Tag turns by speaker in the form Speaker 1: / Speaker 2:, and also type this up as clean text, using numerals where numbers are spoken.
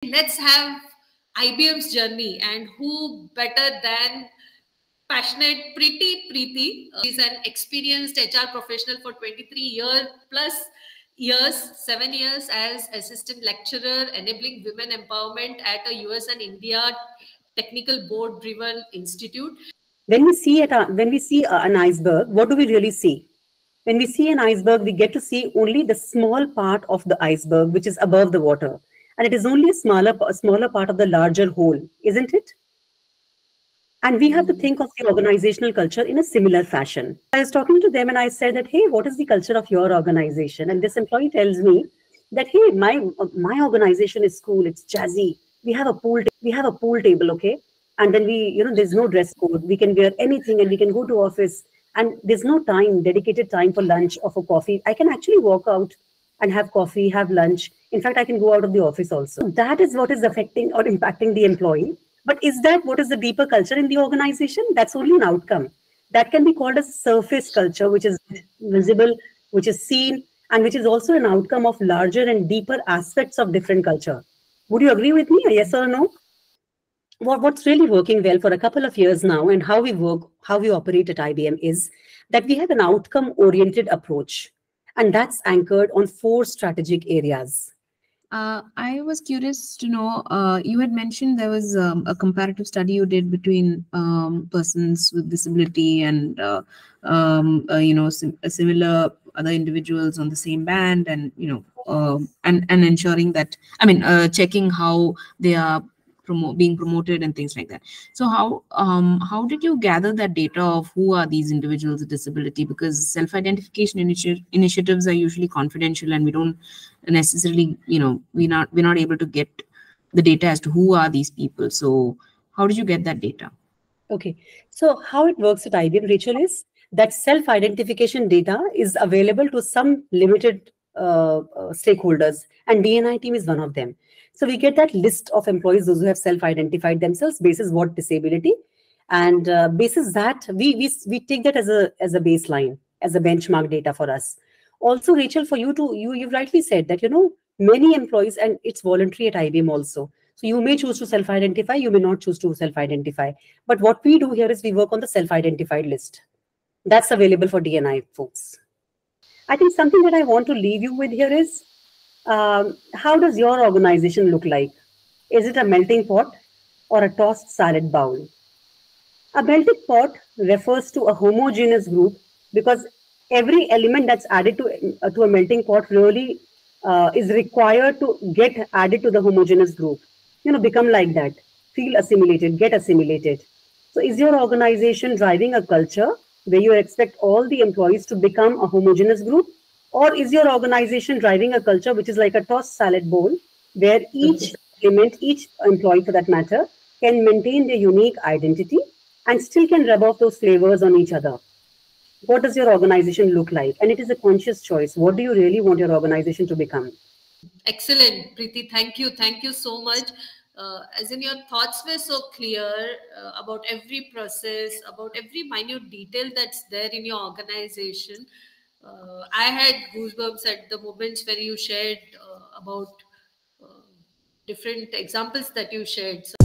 Speaker 1: Let's have IBM's journey, and who better than passionate Preeti. She's an experienced HR professional for 23 years, 7 years as assistant lecturer, enabling women empowerment at a US and India technical board driven institute.
Speaker 2: When we see an iceberg, what do we really see? When we see an iceberg, we get to see only the small part of the iceberg, which is above the water. And it is only a smaller part of the larger whole, isn't it? And we have to think of the organizational culture in a similar fashion. I was talking to them and I said that, hey, what is the culture of your organization? And this employee tells me that, hey, my organization is cool, it's jazzy. We have a pool table, okay? And then there's no dress code. We can wear anything and we can go to office. And there's no dedicated time for lunch or for coffee. I can actually walk out and have coffee, have lunch. In fact, I can go out of the office also. That is what is affecting or impacting the employee. But is that what is the deeper culture in the organization? That's only an outcome. That can be called a surface culture, which is visible, which is seen, and which is also an outcome of larger and deeper aspects of different culture. Would you agree with me? Yes or no? What's really working well for a couple of years now and how we operate at IBM is that we have an outcome-oriented approach. And that's anchored on 4 strategic areas.
Speaker 3: I was curious to know, you had mentioned there was a comparative study you did between persons with disability and, similar other individuals on the same band and, and ensuring that, checking how they are being promoted and things like that. So how did you gather that data of who are these individuals with disability? Because self-identification initiatives are usually confidential, and we don't necessarily, we're not able to get the data as to who are these people. So how did you get that data?
Speaker 2: Okay, so how it works at IBM, Rachel, is that self-identification data is available to some limited stakeholders, and D&I team is one of them. So we get that list of employees, those who have self-identified themselves, basis what disability, and basis that we take that as a baseline, as a benchmark data for us. Also, Rachel, for you've rightly said that many employees, and it's voluntary at IBM also. So you may choose to self-identify, you may not choose to self-identify. But what we do here is we work on the self-identified list. That's available for D&I folks. I think something that I want to leave you with here is, how does your organization look like? Is it a melting pot or a tossed salad bowl? A melting pot refers to a homogeneous group because every element that's added to a melting pot really is required to get added to the homogeneous group. Become like that, feel assimilated, get assimilated. So is your organization driving a culture where you expect all the employees to become a homogeneous group? Or is your organization driving a culture which is like a tossed salad bowl, where each element, each employee for that matter, can maintain their unique identity and still can rub off those flavors on each other? What does your organization look like? And it is a conscious choice. What do you really want your organization to become?
Speaker 1: Excellent, Preeti. Thank you. Thank you so much. As in, your thoughts were so clear about every process, about every minute detail that's there in your organization. I had goosebumps at the moments where you shared about different examples that you shared. So